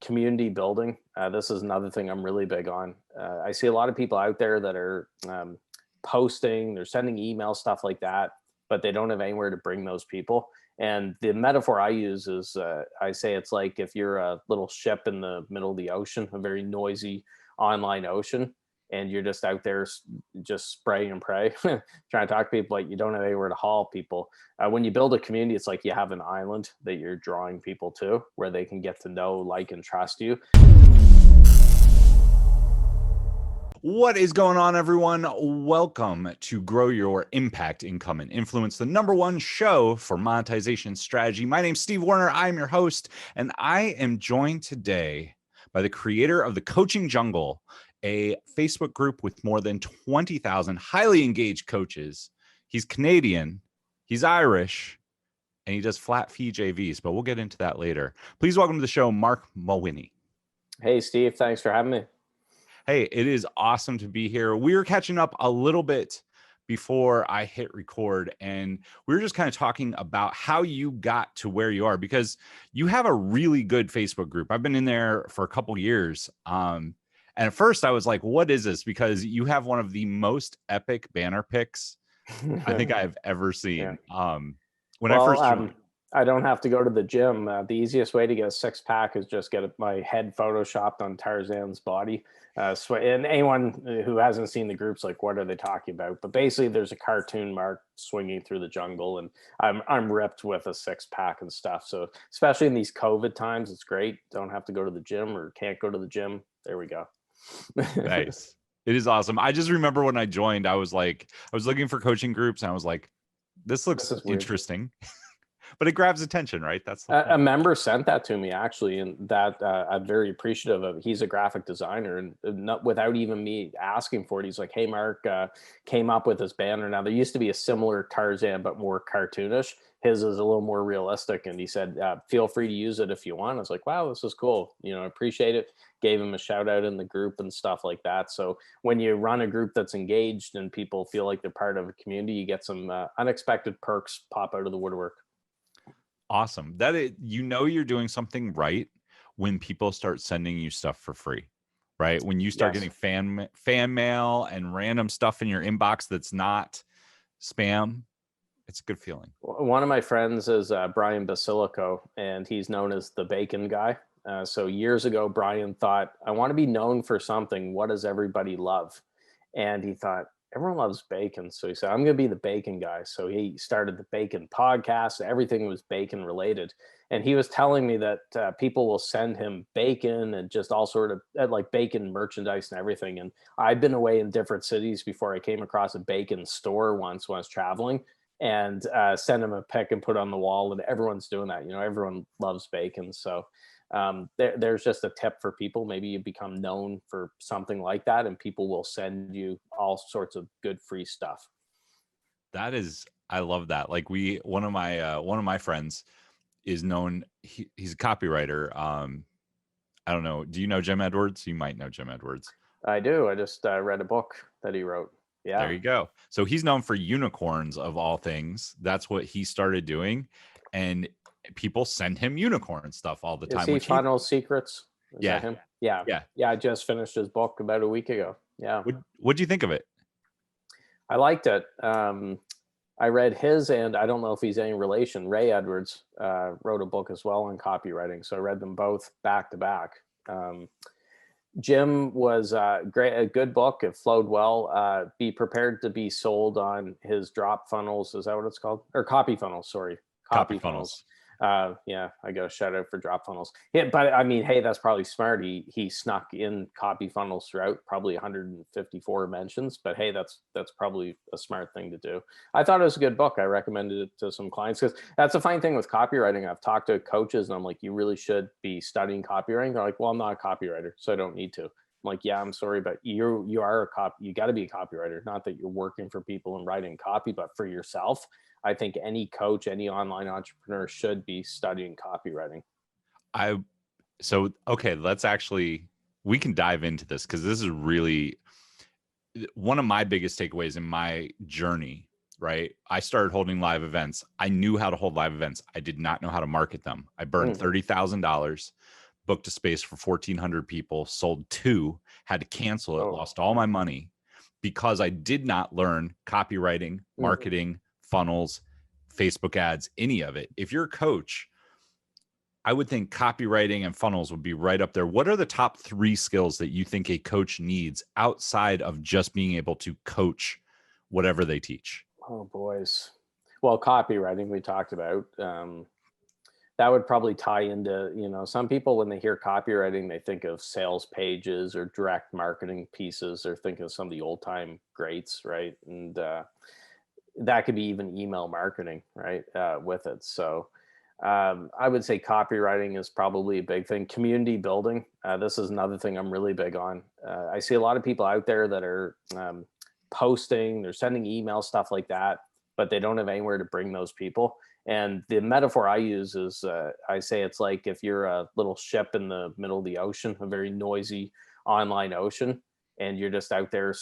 community building. This is another thing I'm really big on. I see a lot of people out there that are posting, they're sending emails, stuff like that, but they don't have anywhere to bring those people. And the metaphor I use is I say it's like if you're a little ship in the middle of the ocean, a very noisy online ocean, and you're just out there just spray and pray, trying to talk to people, but you don't have anywhere to haul people. When you build a community, it's like you have an island that you're drawing people to where they can get to know, like, and trust you. What is going on, everyone? Welcome to Grow Your Impact, Income, and Influence, the #1 show for monetization strategy. My name's Steve Werner. I'm your host, and I am joined today by the creator of the Coaching Jungle, a Facebook group with more than 20,000 highly engaged coaches. He's Canadian, he's Irish, and he does flat fee JVs, but we'll get into that later. Please welcome to the show, Marc Mawhinney. Hey, Steve. Thanks for having me. Hey, it is awesome to be here. We were catching up a little bit before I hit record, and we were just kind of talking about how you got to where you are, because you have a really good Facebook group. I've been in there for a couple years. And at first I was like, what is this? Because you have one of the most epic banner pics I think I've ever seen. Yeah. When I first joined. I don't have to go to the gym. The easiest way to get a six-pack is just get my head photoshopped on Tarzan's body. And anyone who hasn't seen the group's like, what are they talking about? But basically, there's a cartoon Mark swinging through the jungle, and I'm ripped with a six-pack and stuff. So especially in these COVID times, it's great. Don't have to go to the gym or can't go to the gym. There we go. Nice. It is awesome. I just remember when I joined, I was looking for coaching groups, and I was like, this looks interesting. But it grabs attention, right? That's a member sent that to me, actually, and that I'm very appreciative of. He's a graphic designer, and not without even me asking for it, he's like, hey, Mark, came up with this banner. Now, there used to be a similar Tarzan, but more cartoonish. His is a little more realistic, and he said, feel free to use it if you want. I was like, wow, this is cool. I appreciate it. Gave him a shout out in the group and stuff like that. So when you run a group that's engaged and people feel like they're part of a community, you get some unexpected perks pop out of the woodwork. Awesome. You're doing something right when people start sending you stuff for free, right? When you start getting fan mail and random stuff in your inbox that's not spam, it's a good feeling. One of my friends is Brian Basilico, and he's known as the bacon guy. So years ago, Brian thought, I want to be known for something. What does everybody love? And he thought, everyone loves bacon. So he said, I'm going to be the bacon guy. So he started the bacon podcast. Everything was bacon related. And he was telling me that people will send him bacon and just all sort of like bacon merchandise and everything. And I've been away in different cities before I came across a bacon store once when I was traveling, and send him a pic and put it on the wall. And everyone's doing that. Everyone loves bacon. So there's just a tip for people. Maybe you become known for something like that, and people will send you all sorts of good free stuff. I love that. Like one of my friends is known. He's a copywriter. I don't know. Do you know Jim Edwards? You might know Jim Edwards. I do. I just read a book that he wrote. Yeah. There you go. So he's known for unicorns of all things. That's what he started doing. And people send him unicorn stuff all the time. Is he Funnel Secrets? Is yeah. that him? Yeah. I just finished his book about a week ago. Yeah. What'd you think of it? I liked it. I read his, and I don't know if he's any relation. Ray Edwards wrote a book as well on copywriting. So I read them both back to back. Jim was great, a good book. It flowed well. Be prepared to be sold on his drop funnels. Is that what it's called? Or copy funnels, sorry. Copy funnels. Yeah, I got a shout out for drop funnels. Yeah, but I mean, hey, that's probably smart. He snuck in copy funnels throughout, probably 154 mentions. But hey, that's probably a smart thing to do. I thought it was a good book. I recommended it to some clients, because that's a fine thing with copywriting. I've talked to coaches, and I'm like, you really should be studying copywriting. They're like, well, I'm not a copywriter, so I don't need to. I'm like, yeah, I'm sorry, but you are you got to be a copywriter. Not that you're working for people and writing copy, but for yourself. I think any coach, any online entrepreneur should be studying copywriting. We can dive into this, because this is really one of my biggest takeaways in my journey, right? I started holding live events. I knew how to hold live events. I did not know how to market them. I burned $30,000 booked a space for 1,400 people, sold 2, had to cancel it, Oh, lost all my money because I did not learn copywriting, marketing, funnels, Facebook ads, any of it. If you're a coach, I would think copywriting and funnels would be right up there. What are the top 3 skills that you think a coach needs outside of just being able to coach whatever they teach? oh boys. Well, copywriting we talked about. That would probably tie into, some people when they hear copywriting, they think of sales pages or direct marketing pieces, or think of some of the old time greats, right? And that could be even email marketing, right? With it. So I would say copywriting is probably a big thing. Community building. This is another thing I'm really big on. I see a lot of people out there that are posting, they're sending emails, stuff like that, but they don't have anywhere to bring those people. And the metaphor I use is I say it's like if you're a little ship in the middle of the ocean, a very noisy online ocean, and you're just out there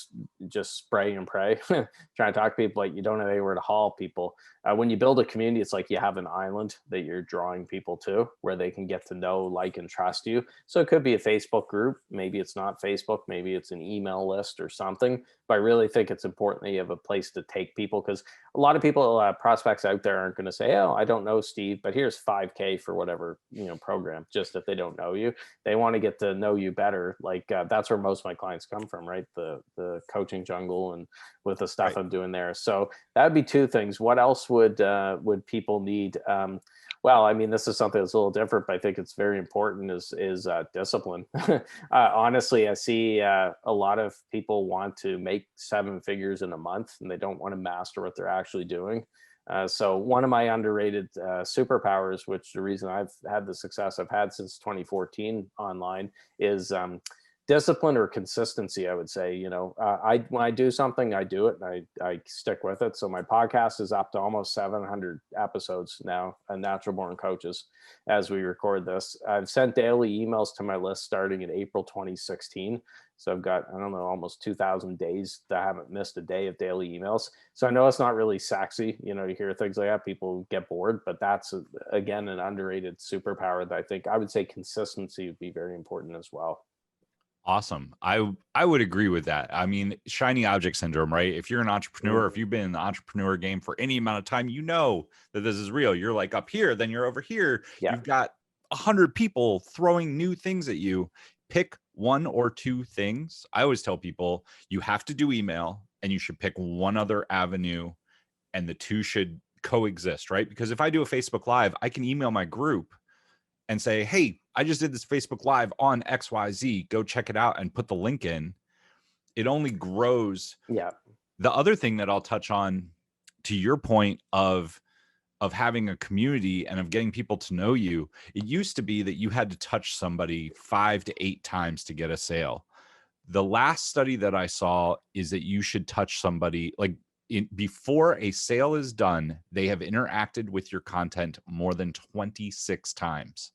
just spray and pray, trying to talk to people, like you don't have anywhere to haul people. When you build a community, it's like you have an island that you're drawing people to where they can get to know, like, and trust you. So it could be a Facebook group. Maybe it's not Facebook. Maybe it's an email list or something. But I really think it's important that you have a place to take people, because a lot of people, prospects out there aren't going to say, oh, I don't know Steve, but here's 5K for whatever, program, just if they don't know you. They want to get to know you better. Like that's where most of my clients come from, right? The coaching jungle and with the stuff I'm doing there. So that would be 2 things. What else would people need? Well, I mean, this is something that's a little different, but I think it's very important is discipline. Honestly, I see a lot of people want to make 7 figures in a month, and they don't want to master what they're actually doing. So one of my underrated superpowers, which the reason I've had the success I've had since 2014 online, is discipline or consistency. I would say, when I do something, I do it, and I stick with it. So my podcast is up to almost 700 episodes now, Natural Born Coaches, as we record this. I've sent daily emails to my list starting in April 2016. So I've got, I don't know, almost 2,000 days that I haven't missed a day of daily emails. So I know it's not really sexy. You hear things like that, people get bored, but that's, again, an underrated superpower that I would say consistency would be very important as well. Awesome. I would agree with that. I mean, shiny object syndrome, right? If you're an entrepreneur, if you've been in the entrepreneur game for any amount of time, you know that this is real. You're like up here, then you're over here. Yeah. You've got 100 people throwing new things at you. Pick 1 or 2 things. I always tell people you have to do email, and you should pick one other avenue, and the 2 should coexist, right? Because if I do a Facebook Live, I can email my group and say, hey, I just did this Facebook Live on XYZ. Go check it out and put the link in. It only grows. Yeah. The other thing that I'll touch on, to your point of having a community and of getting people to know you, it used to be that you had to touch somebody 5 to 8 times to get a sale. The last study that I saw is that you should touch somebody before a sale is done, they have interacted with your content more than 26 times.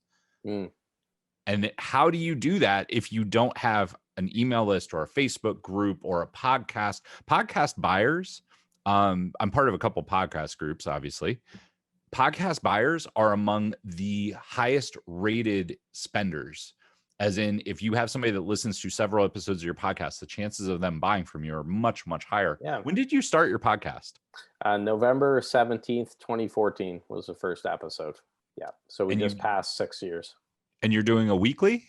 And how do you do that if you don't have an email list or a Facebook group or a podcast? Podcast buyers, I'm part of a couple podcast groups, obviously. Podcast buyers are among the highest rated spenders. As in, if you have somebody that listens to several episodes of your podcast, the chances of them buying from you are much, much higher. Yeah. When did you start your podcast? November 17th, 2014 was the first episode. Yeah. So we just passed 6 years. And you're doing a weekly?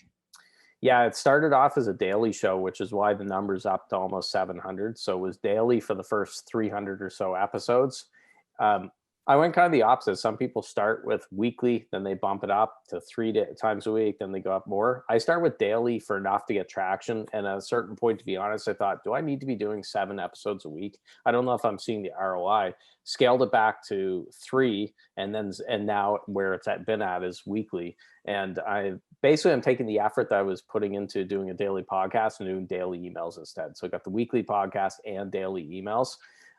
Yeah, it started off as a daily show, which is why the number's up to almost 700. So it was daily for the first 300 or so episodes. I went kind of the opposite. Some people start with weekly, then they bump it up to 3 times a week, then they go up more. I start with daily for enough to get traction. And at a certain point, to be honest, I thought, do I need to be doing 7 episodes a week? I don't know if I'm seeing the ROI. Scaled it back to 3, and now where it's been at is weekly. And I'm taking the effort that I was putting into doing a daily podcast and doing daily emails instead. So I got the weekly podcast and daily emails.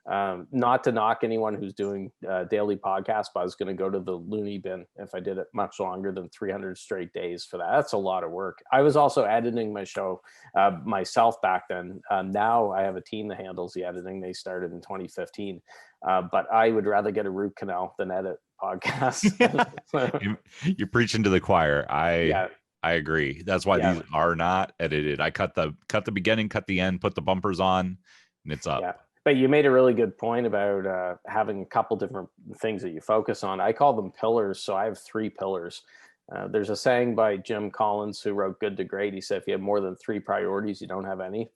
Not to knock anyone who's doing daily podcasts, but I was going to go to the loony bin if I did it much longer than 300 straight days for that. That's a lot of work. I was also editing my show myself back then. Now I have a team that handles the editing. They started in 2015. But I would rather get a root canal than edit podcasts. You're preaching to the choir. I I agree. That's why Yeah. these are not edited. I cut the beginning, cut the end, put the bumpers on, and it's up. Yeah. But you made a really good point about having a couple different things that you focus on. I call them pillars. So I have 3 pillars. There's a saying by Jim Collins, who wrote Good to Great. He said, if you have more than 3 priorities, you don't have any.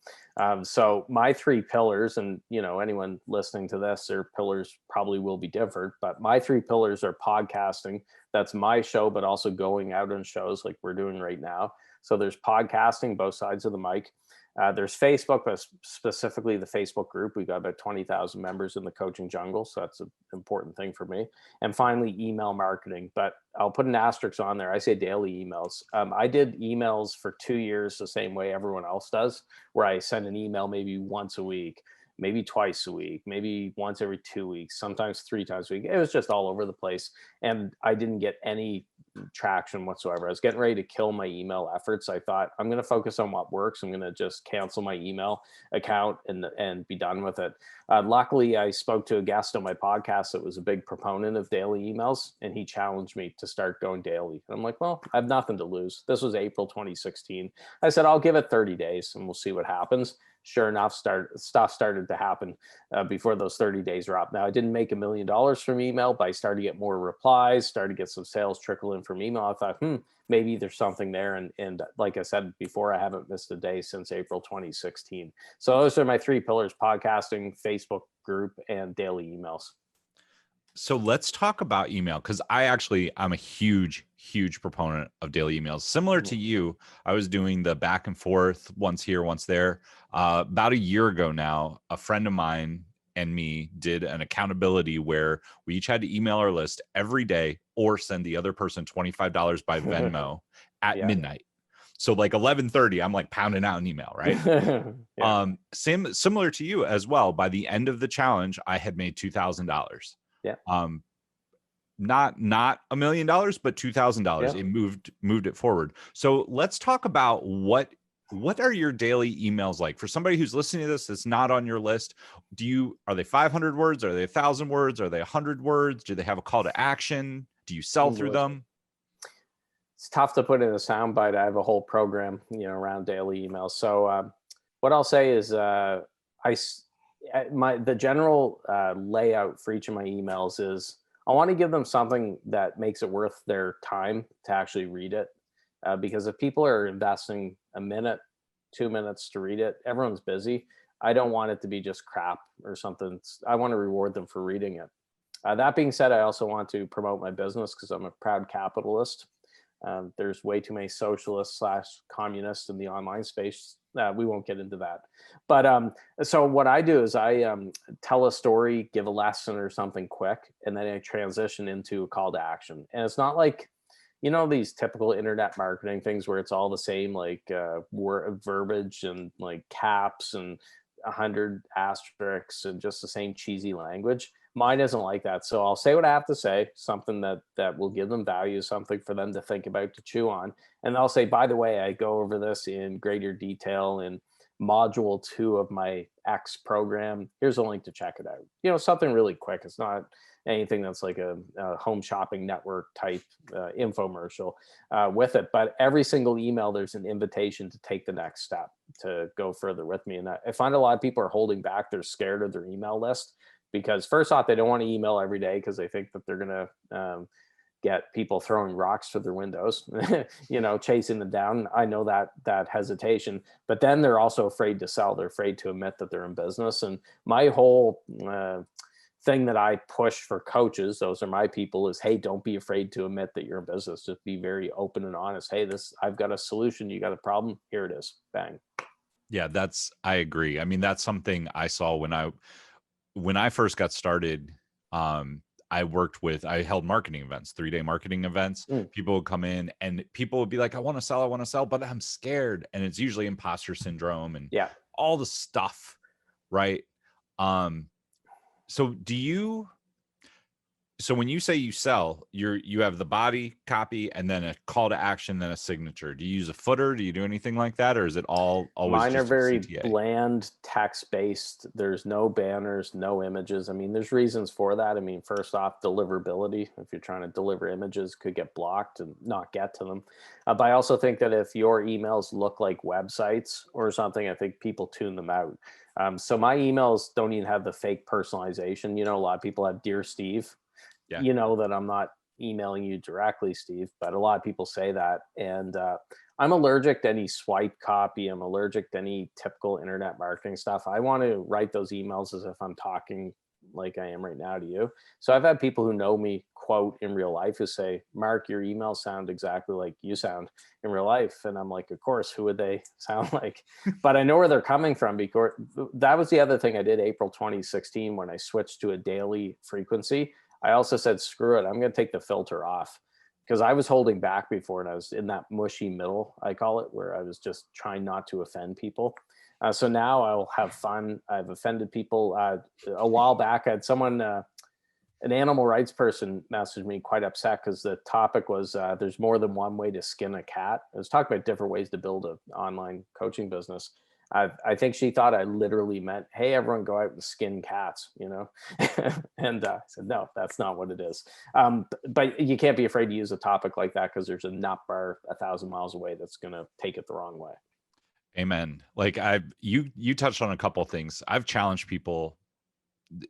So my 3 pillars, and anyone listening to this, their pillars probably will be different, but my 3 pillars are podcasting. That's my show, but also going out on shows like we're doing right now. So there's podcasting, both sides of the mic. There's Facebook, but specifically the Facebook group. We've got about 20,000 members in the coaching jungle. So that's an important thing for me. And finally, email marketing. But I'll put an asterisk on there. I say daily emails. I did emails for 2 years the same way everyone else does, where I send an email maybe once a week, maybe twice a week, maybe once every 2 weeks, sometimes 3 times a week. It was just all over the place. And I didn't get any traction whatsoever. I was getting ready to kill my email efforts. I thought, I'm going to focus on what works. I'm going to just cancel my email account and be done with it. Luckily, I spoke to a guest on my podcast that was a big proponent of daily emails, and he challenged me to start going daily. And I'm like, well, I have nothing to lose. This was April 2016. I said, I'll give it 30 days and we'll see what happens. Sure enough, stuff started to happen before those 30 days were up. Now, I didn't make $1 million from email, but I started to get more replies, started to get some sales trickle in from email. I thought, maybe there's something there. And like I said before, I haven't missed a day since April 2016. So those are my 3 pillars: podcasting, Facebook group, and daily emails. So let's talk about email, because I'm a huge proponent of daily emails. Similar to you, I was doing the back and forth, once here, once there. About a year ago now, a friend of mine and me did an accountability where we each had to email our list every day or send the other person $25 by Venmo at midnight. So like 11:30, I'm like pounding out an email, right? Similar to you as well. By the end of the challenge, I had made $2,000. Yeah. Not $1 million, but $2,000. It moved it forward. So let's talk about what are your daily emails like for somebody who's listening to this that's not on your list. Are they 500 words? Are they 1,000 words? Are they 100 words? Do they have a call to action? Do you sell through them? It's tough to put in a soundbite. I have a whole program, around daily emails. So what I'll say is the general layout for each of my emails is I want to give them something that makes it worth their time to actually read it. Because if people are investing a minute, 2 minutes to read it, everyone's busy. I don't want it to be just crap or something. I want to reward them for reading it. That being said, I also want to promote my business because I'm a proud capitalist. There's way too many socialists / communists in the online space. We won't get into that. But so what I do is I tell a story, give a lesson or something quick, and then I transition into a call to action. And it's not like, these typical internet marketing things where it's all the same, like word verbiage and like caps and 100 asterisks and just the same cheesy language. Mine isn't like that. So I'll say what I have to say, something that will give them value, something for them to think about, to chew on. And I'll say, by the way, I go over this in greater detail in module 2 of my X program. Here's a link to check it out. Something really quick. It's not anything that's like a home shopping network type infomercial with it. But every single email, there's an invitation to take the next step, to go further with me. And I find a lot of people are holding back. They're scared of their email list because first off, they don't want to email every day because they think that they're going to get people throwing rocks through their windows, chasing them down. I know that hesitation, but then they're also afraid to sell. They're afraid to admit that they're in business. And my whole thing that I push for coaches, those are my people, is, hey, don't be afraid to admit that you're in business. Just be very open and honest. Hey, I've got a solution. You got a problem. Here it is. Bang. Yeah, I agree. I mean, that's something I saw when I first got started. I held marketing events, 3-day marketing events. People would come in and people would be like, I want to sell, but I'm scared. And it's usually imposter syndrome and all the stuff. Right. So So when you say you sell, you have the body copy and then a call to action, then a signature. Do you use a footer? Do you do anything like that? Or is it all always Mine are just a very CTA? bland, text-based. There's no banners, no images. I mean, there's reasons for that. I mean, first off, deliverability. If you're trying to deliver images, could get blocked and not get to them. But I also think that if your emails look like websites or something, I think people tune them out. So my emails don't even have the fake personalization. You know, a lot of people have Dear Steve. Yeah. You know that I'm not emailing you directly, Steve, but a lot of people say that. And I'm allergic to any swipe copy. I'm allergic to any typical internet marketing stuff. I want to write those emails as if I'm talking like I am right now to you. So I've had people who know me quote in real life who say, Mark, your emails sound exactly like you sound in real life. And I'm like, of course, who would they sound like? But I know where they're coming from, because that was the other thing I did April 2016 when I switched to a daily frequency. I also said, screw it, I'm going to take the filter off, because I was holding back before and I was in that mushy middle, I call it, where I was just trying not to offend people. So now I'll have fun. I've offended people. A while back, I had someone, an animal rights person, messaged me quite upset because the topic was there's more than one way to skin a cat. I was talking about different ways to build an online coaching business. I think she thought I literally meant, hey, everyone go out and skin cats, you know? And I said, no, that's not what it is. But you can't be afraid to use a topic like that, because there's a nut bar 1,000 miles away that's going to take it the wrong way. Amen. Like you touched on a couple things. I've challenged people,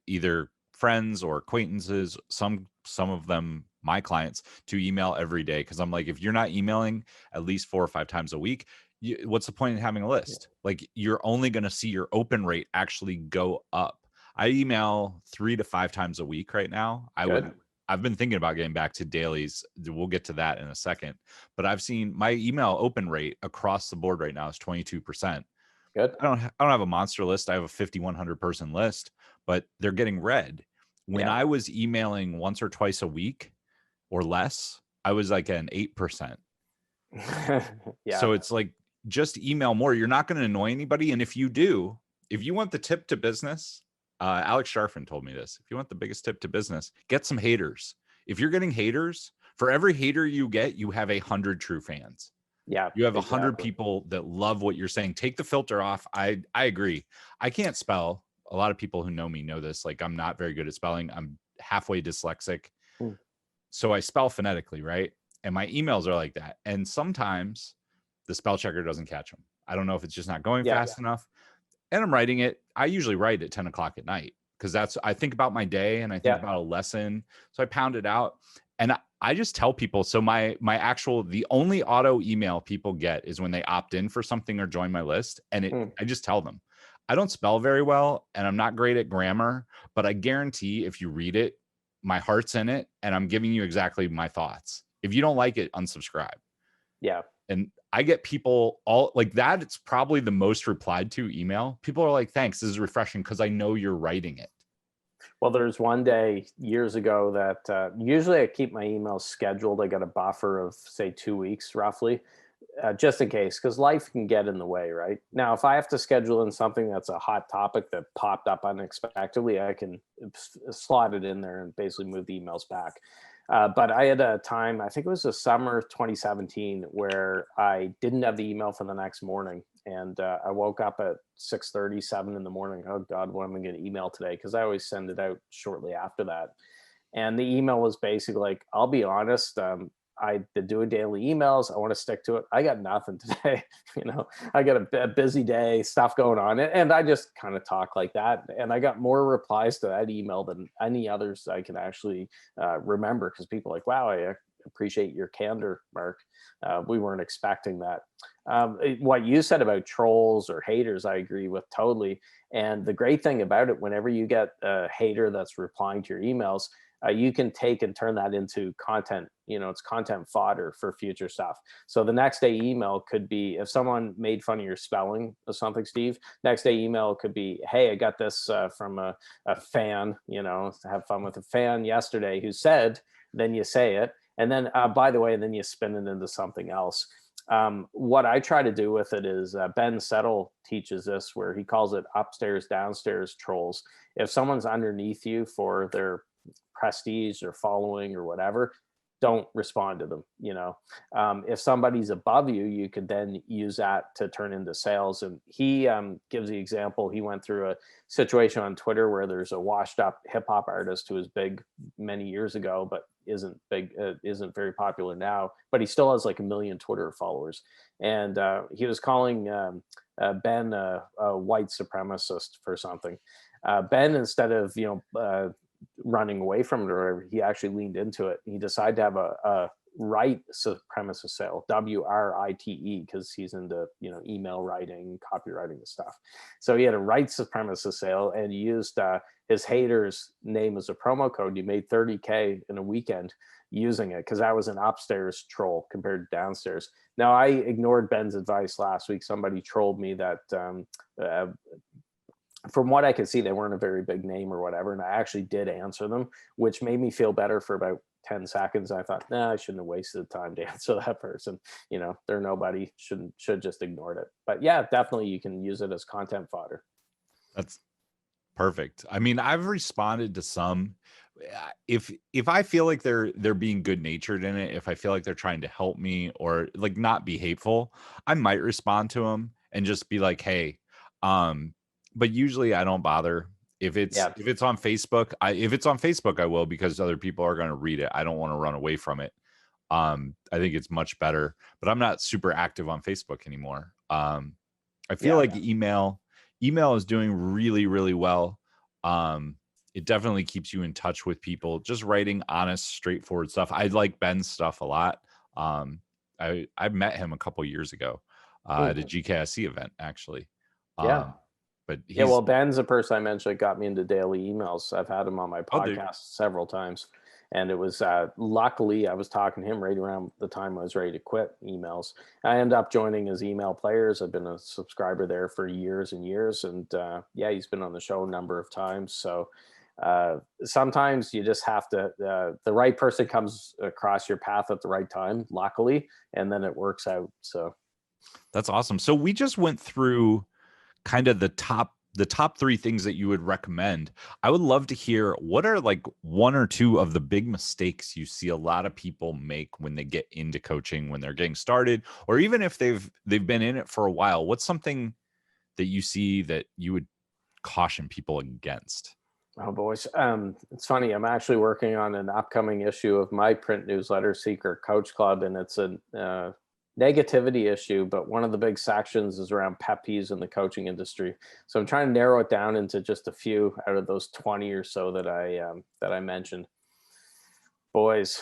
either friends or acquaintances, some of them my clients, to email every day, because I'm like, if you're not emailing at least 4 or 5 times a week, what's the point in having a list? Like, you're only going to see your open rate actually go up. I email 3 to 5 times a week right now. I've been thinking about getting back to dailies. We'll get to that in a second. But I've seen my email open rate across the board right now is 22%. Good. I don't have a monster list. I have a 5,100 person list, but they're getting read. When I was emailing once or twice a week or less, I was like an 8%. So it's like, just email more. You're not going to annoy anybody. And if you do, if you want the tip to business, Alex Sharfin told me this. If you want the biggest tip to business, get some haters. If you're getting haters, for every hater you get, you have 100 true fans. Yeah, you have 100 people that love what you're saying. Take the filter off. I agree. I can't spell. A lot of people who know me know this. Like, I'm not very good at spelling. I'm halfway dyslexic. So I spell phonetically, right? And my emails are like that. And sometimes the spell checker doesn't catch them. I don't know if it's just not going fast enough. And I'm writing it. I usually write at 10 o'clock at night, because I think about my day and I think about a lesson. So I pound it out. And I just tell people, so the only auto email people get is when they opt in for something or join my list. And I just tell them, I don't spell very well and I'm not great at grammar, but I guarantee if you read it, my heart's in it and I'm giving you exactly my thoughts. If you don't like it, unsubscribe. Yeah. And I get people all like that. It's probably the most replied to email. People are like, thanks, this is refreshing, because I know you're writing it. Well, there's one day years ago that usually I keep my emails scheduled. I got a buffer of, say, 2 weeks roughly, just in case, because life can get in the way, right? Now, if I have to schedule in something that's a hot topic that popped up unexpectedly, I can slot it in there and basically move the emails back. But I had a time, I think it was the summer of 2017, where I didn't have the email for the next morning. And I woke up at 6:37 in the morning. Oh God, what am I going to email today? Because I always send it out shortly after that. And the email was basically like, I'll be honest, I did do a daily emails. I want to stick to it. I got nothing today. I got a busy day, stuff going on. And I just kind of talk like that. And I got more replies to that email than any others I can actually remember, because people are like, wow, I appreciate your candor, Mark. We weren't expecting that. What you said about trolls or haters, I agree with totally. And the great thing about it, whenever you get a hater that's replying to your emails, you can take and turn that into content. It's content fodder for future stuff. So the next day email could be, if someone made fun of your spelling or something, Steve, next day email could be, hey, I got this from a fan, have fun with a fan yesterday who said, then you say it. And then, by the way, and then you spin it into something else. What I try to do with it is Ben Settle teaches this, where he calls it upstairs, downstairs trolls. If someone's underneath you for their prestige or following or whatever, don't respond to them. If somebody's above you, you could then use that to turn into sales. And he gives the example. He went through a situation on Twitter where there's a washed up hip hop artist who was big many years ago, but isn't very popular now, but he still has like 1 million Twitter followers. And he was calling Ben a white supremacist for something. Ben, instead of running away from it, or he actually leaned into it. He decided to have a right supremacist sale, WRITE, because he's into email writing, copywriting and stuff. So he had a right supremacist sale, and he used his hater's name as a promo code. He made $30K in a weekend using it, because that was an upstairs troll compared to downstairs. Now, I ignored Ben's advice last week. Somebody trolled me that from what I could see, they weren't a very big name or whatever. And I actually did answer them, which made me feel better for about 10 seconds. I thought, I shouldn't have wasted the time to answer that person. They're nobody, should just ignored it. But yeah, definitely you can use it as content fodder. That's perfect. I mean, I've responded to some. If I feel like they're being good natured in it, if I feel like they're trying to help me or like not be hateful, I might respond to them and just be like, hey, but usually I don't bother. If it's on Facebook, if it's on Facebook, I will, because other people are going to read it. I don't want to run away from it. I think it's much better, but I'm not super active on Facebook anymore. I feel like email is doing really, really well. It definitely keeps you in touch with people, just writing honest, straightforward stuff. I like Ben's stuff a lot. I met him a couple years ago at a GKSC event, actually. But well, Ben's a person I mentioned that got me into daily emails. I've had him on my podcast several times. And it was luckily I was talking to him right around the time I was ready to quit emails. I ended up joining his email players. I've been a subscriber there for years and years. And he's been on the show a number of times. So sometimes you just have to, the right person comes across your path at the right time, luckily, and then it works out. So that's awesome. So we just went through kind of the top 3 things that you would recommend. I would love to hear, what are like 1 or 2 of the big mistakes you see a lot of people make when they get into coaching, when they're getting started, or even if they've been in it for a while? What's something that you see that you would caution people against? Oh, boys. It's funny. I'm actually working on an upcoming issue of my print newsletter, Secret Coach Club, and it's a negativity issue, but one of the big sections is around pet peeves in the coaching industry. So I'm trying to narrow it down into just a few out of those 20 or so that I mentioned. Boys.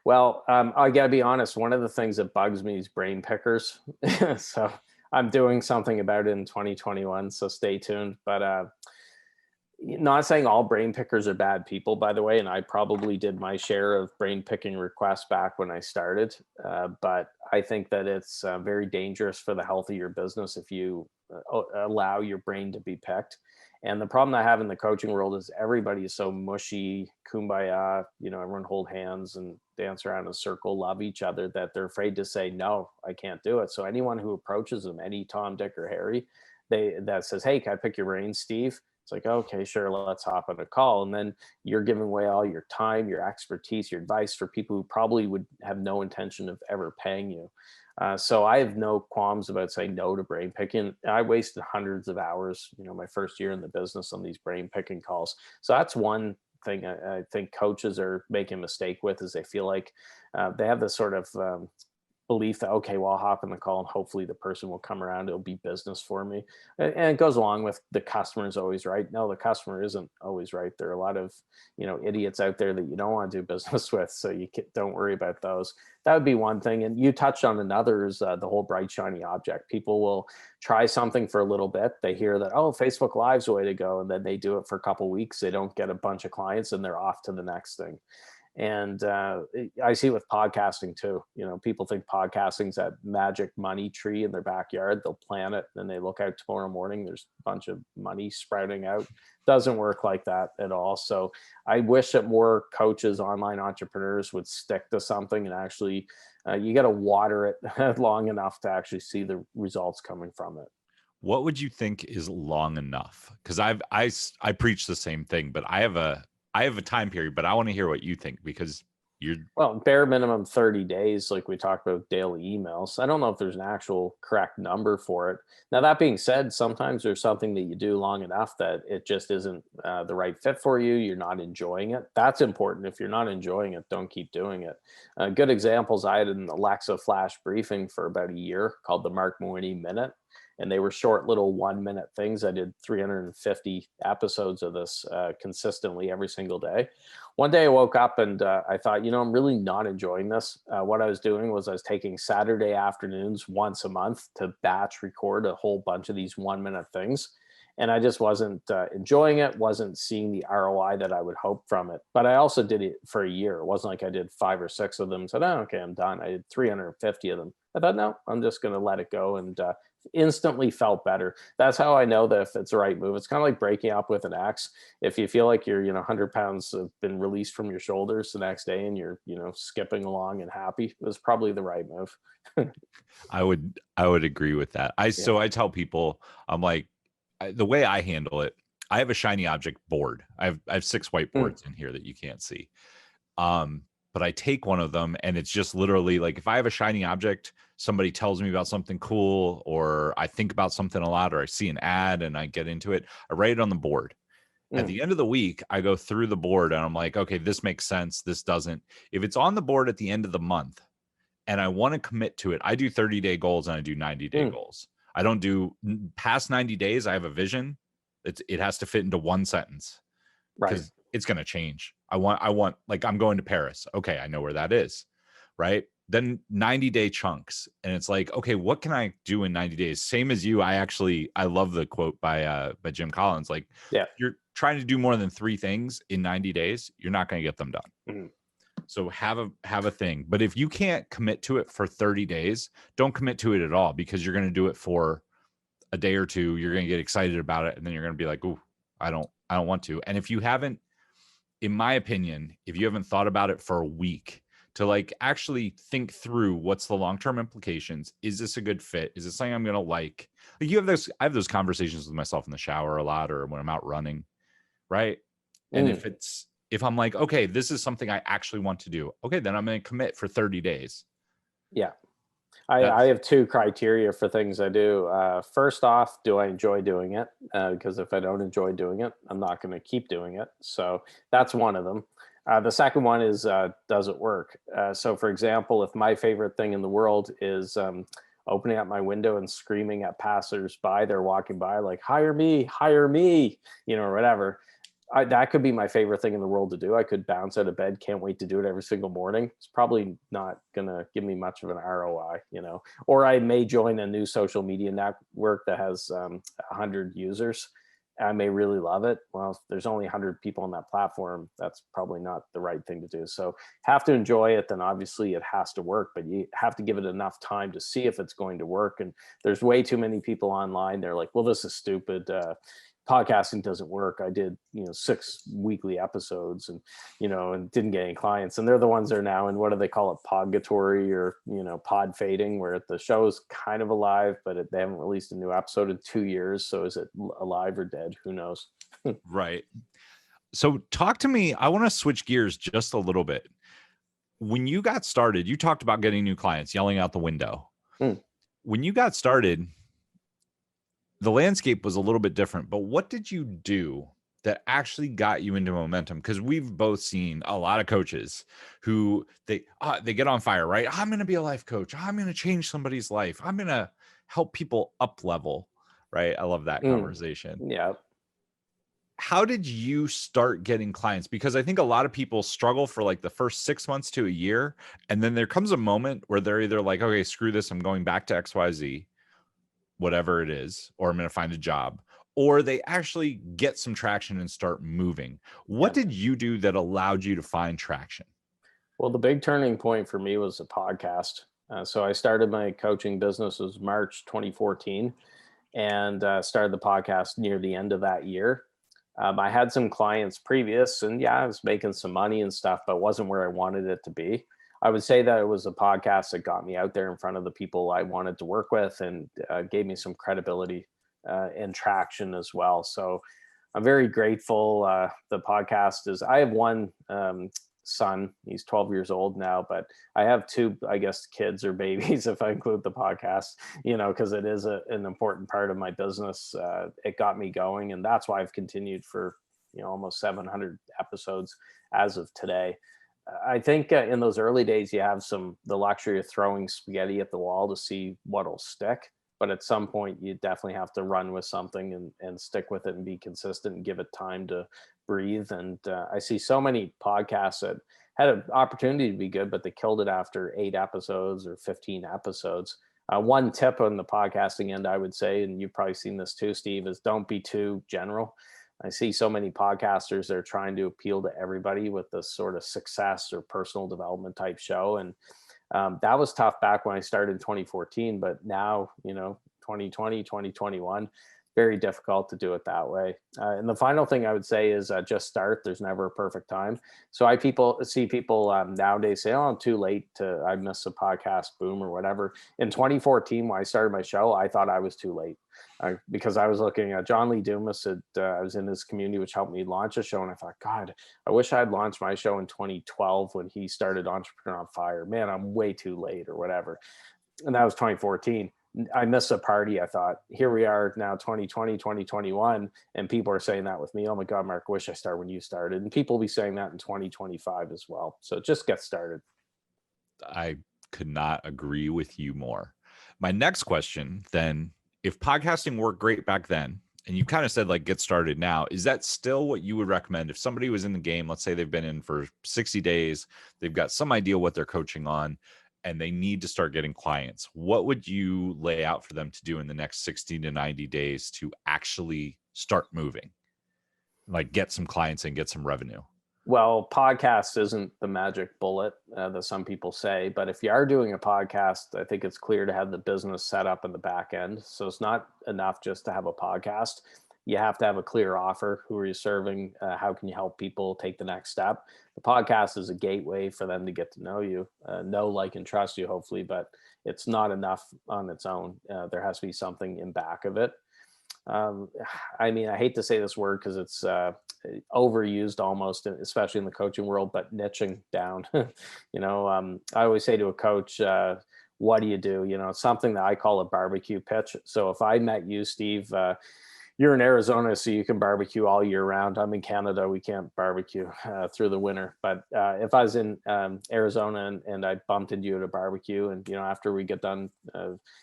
Well, I gotta be honest. One of the things that bugs me is brain pickers. So I'm doing something about it in 2021. So stay tuned. But not saying all brain pickers are bad people, by the way, and I probably did my share of brain picking requests back when I started. But I think that it's very dangerous for the health of your business if you allow your brain to be picked. And the problem I have in the coaching world is everybody is so mushy, kumbaya, everyone hold hands and dance around in a circle, love each other, that they're afraid to say, no, I can't do it. So anyone who approaches them, any Tom, Dick, or Harry, that says, hey, can I pick your brain, Steve? It's like, okay, sure, let's hop on a call. And then you're giving away all your time, your expertise, your advice for people who probably would have no intention of ever paying you. So I have no qualms about saying no to brain picking. I wasted hundreds of hours, my first year in the business on these brain picking calls. So that's one thing I think coaches are making a mistake with, is they feel like they have this sort of belief that, okay, well, I'll hop in the call and hopefully the person will come around. It'll be business for me. And it goes along with the customer is always right. No, the customer isn't always right. There are a lot of, idiots out there that you don't want to do business with. So don't worry about those. That would be one thing. And you touched on another, is the whole bright, shiny object. People will try something for a little bit. They hear that, oh, Facebook Live's the way to go. And then they do it for a couple of weeks. They don't get a bunch of clients and they're off to the next thing. And I see it with podcasting too. People think podcasting's that magic money tree in their backyard. They'll plant it, and then they look out tomorrow morning, there's a bunch of money sprouting out. Doesn't work like that at all. So I wish that more coaches, online entrepreneurs, would stick to something and actually, you got to water it long enough to actually see the results coming from it. What would you think is long enough? Because I preach the same thing, but I have a I have a time period, but I want to hear what you think because you're Well, bare minimum 30 days, like we talked about daily emails. I don't know if there's an actual correct number for it. Now, that being said, sometimes there's something that you do long enough that it just isn't the right fit for you. You're not enjoying it. That's important. If you're not enjoying it, don't keep doing it. Good examples, I had an Alexa flash briefing for about a year called the Marc Mawhinney Minute. And they were short little 1 minute things. I did 350 episodes of this consistently every single day. One day I woke up and I thought, I'm really not enjoying this. What I was doing was I was taking Saturday afternoons once a month to batch record a whole bunch of these 1 minute things. And I just wasn't enjoying it, wasn't seeing the ROI that I would hope from it. But I also did it for a year. It wasn't like I did 5 or 6 of them and said, oh, okay, I'm done. I did 350 of them. I thought, no, I'm just going to let it go, and instantly felt better. That's how I know that if it's the right move. It's kind of like breaking up with an ex. If you feel like you're 100 pounds have been released from your shoulders the next day and you're skipping along and happy, it was probably the right move. I would agree with that. So I tell people, I'm like, the way I handle it, I have a shiny object board. I have 6 whiteboards in here that you can't see. But I take one of them and it's just literally like, if I have a shiny object, somebody tells me about something cool, or I think about something a lot, or I see an ad and I get into it, I write it on the board. At the end of the week, I go through the board and I'm like, okay, this makes sense. This doesn't. If it's on the board at the end of the month and I want to commit to it, I do 30-day goals and I do 90-day goals. I don't do past 90 days. I have a vision. It has to fit into one sentence. Right. It's going to change. I want, like, I'm going to Paris. Okay. I know where that is. Right. Then 90-day chunks. And it's like, okay, what can I do in 90 days? Same as you. I love the quote by Jim Collins. Like, if you're trying to do more than 3 things in 90 days, you're not going to get them done. So have a thing. But if you can't commit to it for 30 days, don't commit to it at all, because you're going to do it for a day or two. You're going to get excited about it. And then you're going to be like, ooh, I don't want to. And if you haven't, in my opinion, if you haven't thought about it for a week to like actually think through what's the long-term implications, is this a good fit? Is this something I'm going to like I have those conversations with myself in the shower a lot, or when I'm out running. Right. And if I'm like, okay, this is something I actually want to do, okay, then I'm going to commit for 30 days. Yeah. I have 2 criteria for things I do. First off, do I enjoy doing it? Because if I don't enjoy doing it, I'm not going to keep doing it. So that's one of them. The second one is, does it work? So for example, if my favorite thing in the world is opening up my window and screaming at passersby, they're walking by like, hire me, or whatever. That could be my favorite thing in the world to do. I could bounce out of bed, can't wait to do it every single morning. It's probably not going to give me much of an ROI, or I may join a new social media network that has 100 users. I may really love it. Well, if there's only 100 people on that platform, that's probably not the right thing to do. So have to enjoy it. Then obviously it has to work, but you have to give it enough time to see if it's going to work. And there's way too many people online. They're like, well, this is stupid. Podcasting doesn't work. I did 6 weekly episodes and and didn't get any clients, and they're the ones that are now in, what do they call it, podgatory, or pod fading, where the show is kind of alive but they haven't released a new episode in 2 years. So is it alive or dead? Who knows? Right. So talk to me. I want to switch gears just a little bit. When you got started, you talked about getting new clients, yelling out the window. When you got started, the landscape was a little bit different, but what did you do that actually got you into momentum? Because we've both seen a lot of coaches who they get on fire, right? I'm going to be a life coach. I'm going to change somebody's life. I'm going to help people up level, right? I love that conversation. Yeah. How did you start getting clients? Because I think a lot of people struggle for like the first 6 months to a year. And then there comes a moment where they're either like, okay, screw this, I'm going back to XYZ, whatever it is, or I'm going to find a job, or they actually get some traction and start moving. What did you do that allowed you to find traction? Well, the big turning point for me was a podcast. So I started my coaching business was March 2014, and started the podcast near the end of that year. I had some clients previous, and I was making some money and stuff, but it wasn't where I wanted it to be. I would say that it was a podcast that got me out there in front of the people I wanted to work with, and gave me some credibility and traction as well. So I'm very grateful. The podcast is, I have one son. He's 12 years old now, but I have two, I guess, kids or babies, if I include the podcast, because it is an important part of my business. It got me going, and that's why I've continued for, almost 700 episodes as of today. I think in those early days, you have the luxury of throwing spaghetti at the wall to see what'll stick. But at some point, you definitely have to run with something and stick with it and be consistent and give it time to breathe. And I see so many podcasts that had an opportunity to be good, but they killed it after 8 episodes or 15 episodes. One tip on the podcasting end, I would say, and you've probably seen this too, Steve, is don't be too general. I see so many podcasters that are trying to appeal to everybody with this sort of success or personal development type show. And that was tough back when I started in 2014, but now, 2020, 2021, very difficult to do it that way. And the final thing I would say is just start. There's never a perfect time. So I see people nowadays say, oh, I'm too late I missed a podcast boom or whatever. In 2014, when I started my show, I thought I was too late. Because I was looking at John Lee Dumas. I was in his community, which helped me launch a show. And I thought, God, I wish I had launched my show in 2012 when he started Entrepreneur on Fire. Man, I'm way too late or whatever. And that was 2014. I missed a party. I thought, here we are now, 2020, 2021. And people are saying that with me. Oh my God, Mark, I wish I started when you started. And people will be saying that in 2025 as well. So just get started. I could not agree with you more. My next question then, if podcasting worked great back then, and you kind of said like get started now, is that still what you would recommend if somebody was in the game? Let's say they've been in for 60 days, they've got some idea what they're coaching on, and they need to start getting clients. What would you lay out for them to do in the next 60 to 90 days to actually start moving, like get some clients and get some revenue? Well, podcast isn't the magic bullet that some people say, but if you are doing a podcast, I think it's clear to have the business set up in the back end. So it's not enough just to have a podcast. You have to have a clear offer. Who are you serving? How can you help people take the next step? The podcast is a gateway for them to get to know you, know, like, and trust you, hopefully, but it's not enough on its own. There has to be something in back of it. I mean, I hate to say this word because it's overused almost, especially in the coaching world, but niching down. I always say to a coach, what do you do? It's something that I call a barbecue pitch. So if I met you, Steve, you're in Arizona, so you can barbecue all year round. I'm in Canada. We can't barbecue through the winter. But if I was in Arizona and I bumped into you at a barbecue and, after we get done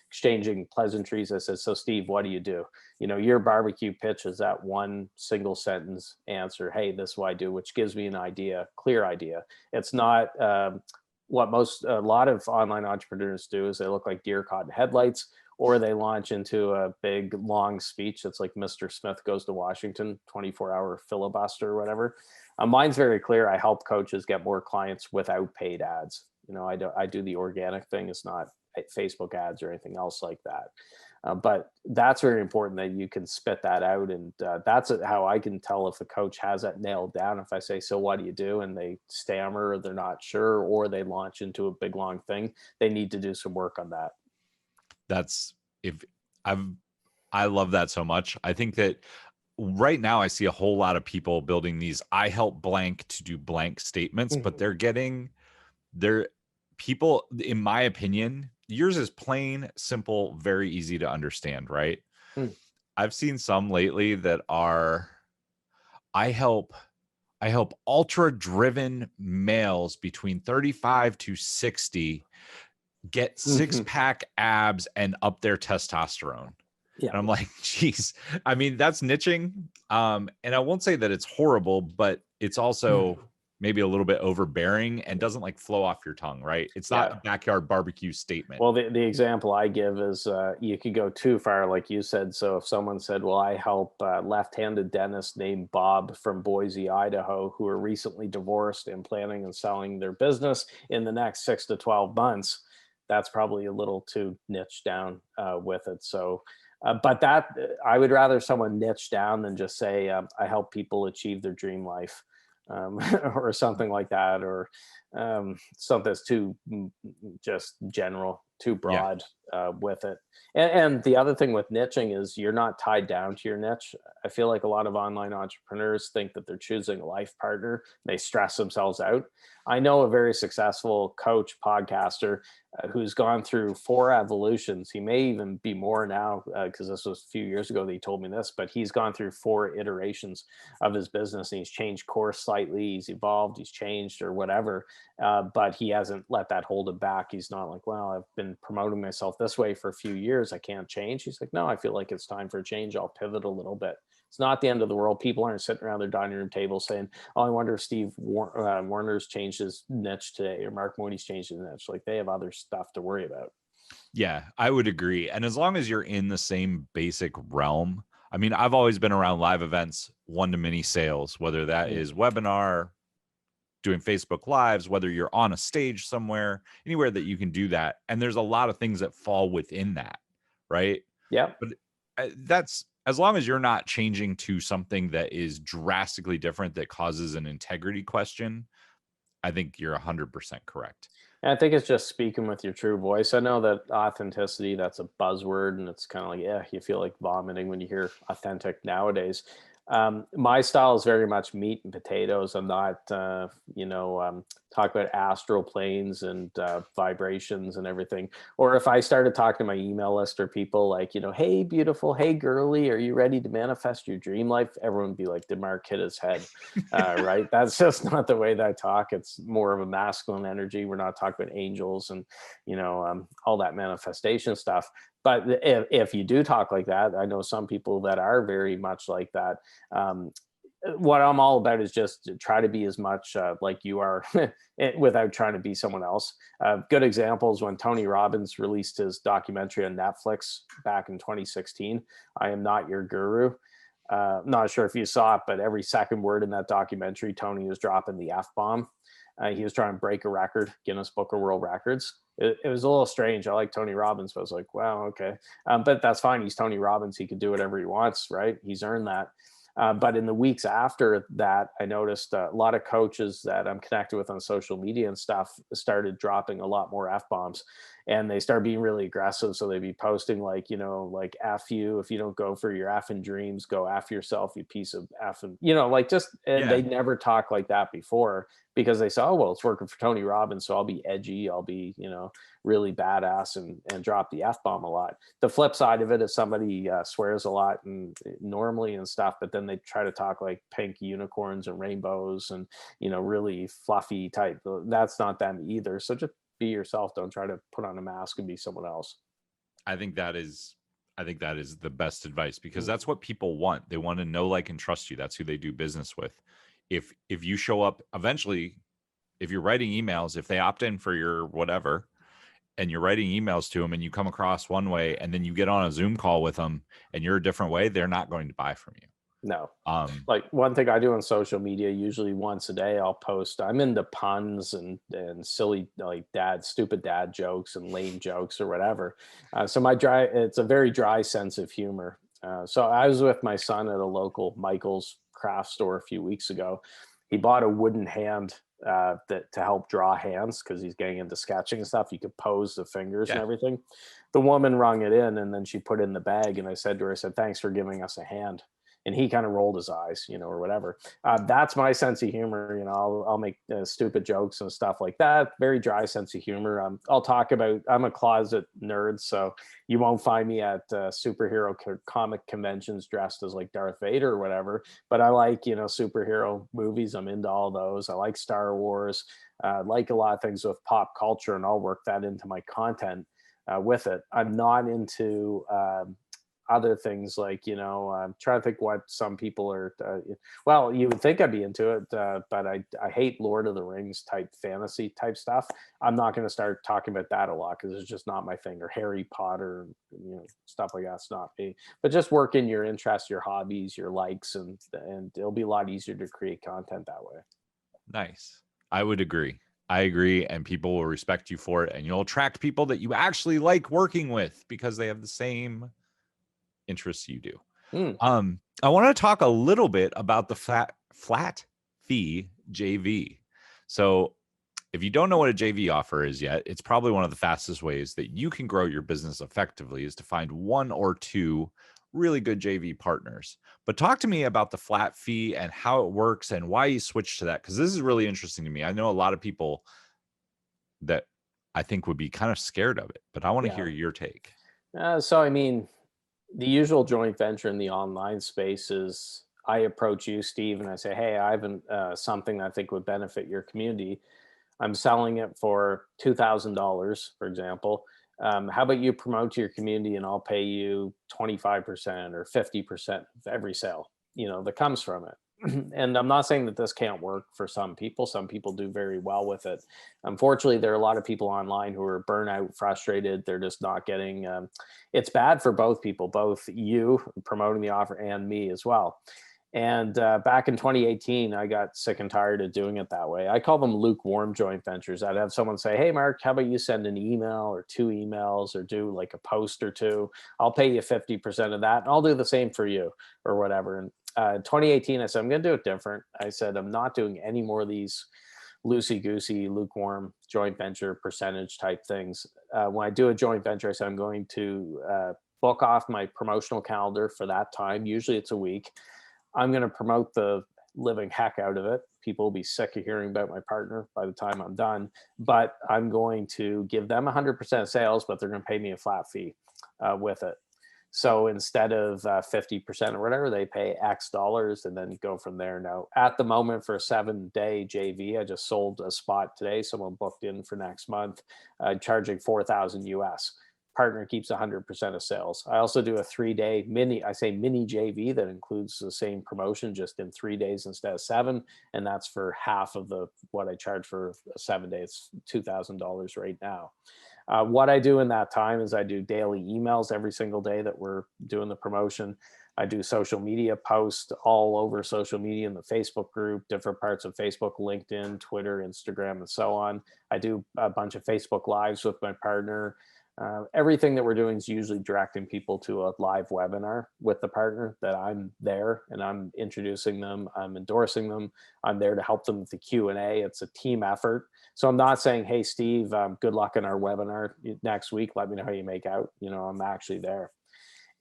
exchanging pleasantries, I said, so Steve, what do you do? Your barbecue pitch is that one single sentence answer. Hey, this is what I do, which gives me an idea, clear idea. It's not what a lot of online entrepreneurs do is they look like deer caught in headlights, or they launch into a big, long speech that's like Mr. Smith Goes to Washington, 24-hour filibuster or whatever. Mine's very clear. I help coaches get more clients without paid ads. I do the organic thing. It's not Facebook ads or anything else like that. But that's very important that you can spit that out. And that's how I can tell if a coach has that nailed down. If I say, so what do you do? And they stammer, or they're not sure, or they launch into a big, long thing, they need to do some work on that. I love that so much. I think that right now I see a whole lot of people building these I help blank to do blank statements, but they're people, in my opinion, yours is plain, simple, very easy to understand, right? I've seen some lately that are I help ultra driven males between 35 to 60 get six-pack abs and up their testosterone. Yeah. And I'm like, geez, I mean, that's niching. And I won't say that it's horrible, but it's also maybe a little bit overbearing and doesn't like flow off your tongue, right? It's not a backyard barbecue statement. Well, the example I give is you could go too far, like you said. So if someone said, well, I help left-handed dentists named Bob from Boise, Idaho, who are recently divorced and planning on selling their business in the next 6 to 12 months, that's probably a little too niche down with it. So, but that I would rather someone niche down than just say, I help people achieve their dream life or something like that, or something that's too just general too Yeah. broad with it. And the other thing with niching is you're not tied down to your niche. I feel like a lot of online entrepreneurs think that they're choosing a life partner. They stress themselves out. I know a very successful coach, podcaster, who's gone through 4 evolutions. He may even be more now, because this was a few years ago that he told me this, but he's gone through 4 iterations of his business, and he's changed course slightly. He's evolved, he's changed or whatever, but he hasn't let that hold him back. He's not like, well, I've been promoting myself this way for a few years, I can't change. He's like, no, I feel like it's time for a change. I'll pivot a little bit. It's not the end of the world. People aren't sitting around their dining room table saying, oh, I wonder if Steve Werner's changed his niche today, or Marc Mawhinney's changed his niche. Like, they have other stuff to worry about. Yeah, I would agree. And as long as you're in the same basic realm, I mean, I've always been around live events, one-to-many sales, whether that is webinar, doing Facebook Lives, whether you're on a stage somewhere, anywhere that you can do that. And there's a lot of things that fall within that, right? Yeah. But that's, as long as you're not changing to something that is drastically different that causes an integrity question, I think you're 100% correct. And I think it's just speaking with your true voice. I know that authenticity, that's a buzzword, and it's kind of like, yeah, you feel like vomiting when you hear authentic nowadays. My style is very much meat and potatoes. I'm not, talk about astral planes and vibrations and everything. Or if I started talking to my email list or people like, hey, beautiful, hey, girly, are you ready to manifest your dream life? Everyone would be like, did Mark hit his head? Right? That's just not the way that I talk. It's more of a masculine energy. We're not talking about angels and, all that manifestation stuff. But if you do talk like that, I know some people that are very much like that. What I'm all about is just to try to be as much like you are without trying to be someone else. Good examples: when Tony Robbins released his documentary on Netflix back in 2016, I Am Not Your Guru. Not sure if you saw it, but every second word in that documentary, Tony was dropping the F-bomb. He was trying to break a record, Guinness Book of World Records. It was a little strange. I like Tony Robbins, but I was like, wow, okay. But that's fine. He's Tony Robbins. He could do whatever he wants, right? He's earned that. But in the weeks after that, I noticed a lot of coaches that I'm connected with on social media and stuff started dropping a lot more F-bombs, and they started being really aggressive. So they'd be posting like, like F you, if you don't go for your effing dreams, go F yourself, you piece of effing, like just, and they never talked like that before, because they saw, oh, well, it's working for Tony Robbins, so I'll be edgy, I'll be, really badass and drop the F-bomb a lot. The flip side of it is somebody swears a lot and normally and stuff, but then they try to talk like pink unicorns and rainbows and, really fluffy type. That's not them either. So just be yourself. Don't try to put on a mask and be someone else. I think that is the best advice, because that's what people want. They want to know, like, and trust you. That's who they do business with. If you show up eventually, if you're writing emails, if they opt in for your whatever, and you're writing emails to them and you come across one way and then you get on a Zoom call with them and you're a different way, they're not going to buy from you. No. Like, one thing I do on social media, usually once a day, I'll post, I'm into puns and silly, like stupid dad jokes and lame jokes or whatever. So it's a very dry sense of humor. So I was with my son at a local Michael's craft store a few weeks ago. He bought a wooden hand that to help draw hands, because he's getting into sketching and stuff. You could pose the fingers and everything. The woman rung it in and then she put it in the bag, and I said to her, thanks for giving us a hand. And he kind of rolled his eyes, or whatever. That's my sense of humor. I'll make stupid jokes and stuff like that. Very dry sense of humor. I'll talk about, I'm a closet nerd, so you won't find me at superhero comic conventions dressed as like Darth Vader or whatever. But I like, superhero movies. I'm into all those. I like Star Wars. Like a lot of things with pop culture, and I'll work that into my content with it. I'm not into other things like, I'm trying to think what some people are, well, you would think I'd be into it, but I hate Lord of the Rings type fantasy type stuff. I'm not going to start talking about that a lot, because it's just not my thing. Or Harry Potter, stuff like that's not me. But just work in your interests, your hobbies, your likes, and it'll be a lot easier to create content that way. Nice. I would agree. I agree. And people will respect you for it, and you'll attract people that you actually like working with because they have the same interests you do. I want to talk a little bit about the flat fee JV. So If you don't know what a JV offer is yet, it's probably one of the fastest ways that you can grow your business effectively is to find one or two really good JV partners. But talk to me about the flat fee and how it works and why you switched to that, because this is really interesting to me. I know a lot of people that I think would be kind of scared of it, but I want to Yeah. hear your take. So, I mean, the usual joint venture in the online space is I approach you, Steve, and I say, hey, I have something I think would benefit your community. I'm selling it for $2,000, for example. How about you promote to your community and I'll pay you 25% or 50% of every sale, that comes from it. And I'm not saying that this can't work for some people. Some people do very well with it. Unfortunately, there are a lot of people online who are burnout, frustrated. They're just not getting, it's bad for both people, both you promoting the offer and me as well. And back in 2018, I got sick and tired of doing it that way. I call them lukewarm joint ventures. I'd have someone say, hey, Mark, how about you send an email or 2 emails or do like a post or two? I'll pay you 50% of that. And I'll do the same for you or whatever. And 2018, I said, I'm going to do it different. I said, I'm not doing any more of these loosey-goosey, lukewarm joint venture percentage type things. When I do a joint venture, I said, I'm going to book off my promotional calendar for that time. Usually it's a week. I'm going to promote the living heck out of it. People will be sick of hearing about my partner by the time I'm done, but I'm going to give them 100% sales, but they're going to pay me a flat fee with it. So instead of 50% or whatever, they pay X dollars and then go from there. Now, at the moment for a 7-day JV, I just sold a spot today. Someone booked in for next month, charging 4,000 US. Partner keeps 100% of sales. I also do a 3-day mini JV that includes the same promotion, just in 3 days instead of 7. And that's for half of what I charge for a 7-day. It's $2,000 right now. What I do in that time is I do daily emails every single day that we're doing the promotion. I do social media posts all over social media in the Facebook group, different parts of Facebook, LinkedIn, Twitter, Instagram, and so on. I do a bunch of Facebook Lives with my partner. Everything that we're doing is usually directing people to a live webinar with the partner that I'm there and I'm introducing them, I'm endorsing them, I'm there to help them with the Q&A. It's a team effort. So I'm not saying, hey, Steve, good luck in our webinar next week. Let me know how you make out. I'm actually there.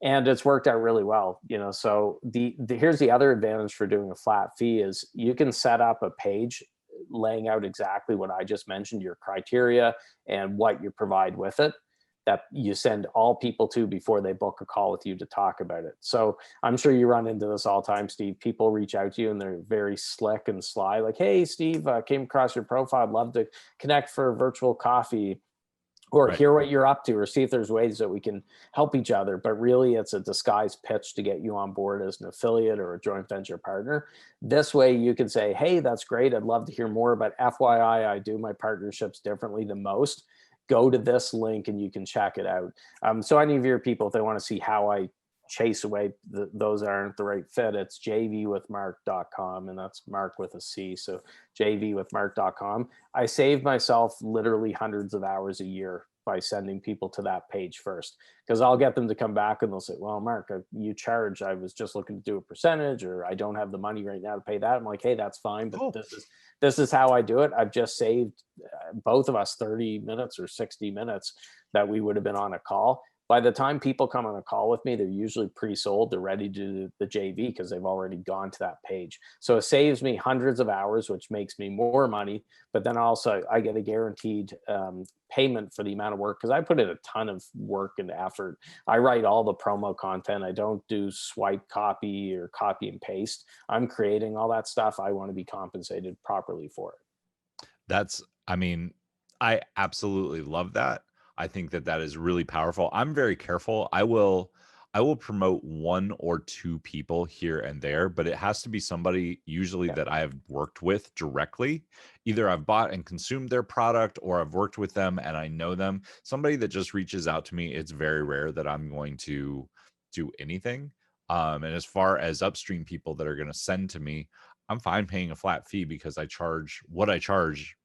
And it's worked out really well. So here's the other advantage for doing a flat fee is you can set up a page laying out exactly what I just mentioned, your criteria and what you provide with it, that you send all people to before they book a call with you to talk about it. So I'm sure you run into this all the time, Steve. People reach out to you and they're very slick and sly, like, hey, Steve, came across your profile. I'd love to connect for a virtual coffee or Right. hear what you're up to or see if there's ways that we can help each other. But really, it's a disguised pitch to get you on board as an affiliate or a joint venture partner. This way you can say, hey, that's great. I'd love to hear more, but FYI, I do my partnerships differently than most. Go to this link and you can check it out. So any of your people, if they want to see how I chase away those that aren't the right fit, it's jvwithmark.com, and that's Mark with a C. So jvwithmark.com. I save myself literally hundreds of hours a year by sending people to that page first, because I'll get them to come back and they'll say, well, Mark, you charge, I was just looking to do a percentage, or I don't have the money right now to pay that. I'm like, hey, that's fine, but Cool. this is how I do it. I've just saved both of us 30 minutes or 60 minutes that we would have been on a call. By the time people come on a call with me, they're usually pre-sold. They're ready to do the JV because they've already gone to that page. So it saves me hundreds of hours, which makes me more money. But then also I get a guaranteed payment for the amount of work, because I put in a ton of work and effort. I write all the promo content. I don't do swipe copy or copy and paste. I'm creating all that stuff. I want to be compensated properly for it. I absolutely love that. I think that is really powerful. I'm very careful. I will promote 1 or 2 people here and there, but it has to be somebody usually that I have worked with directly. Either I've bought and consumed their product, or I've worked with them and I know them. Somebody that just reaches out to me, it's very rare that I'm going to do anything. And as far as upstream people that are going to send to me, I'm fine paying a flat fee because I charge what I charge.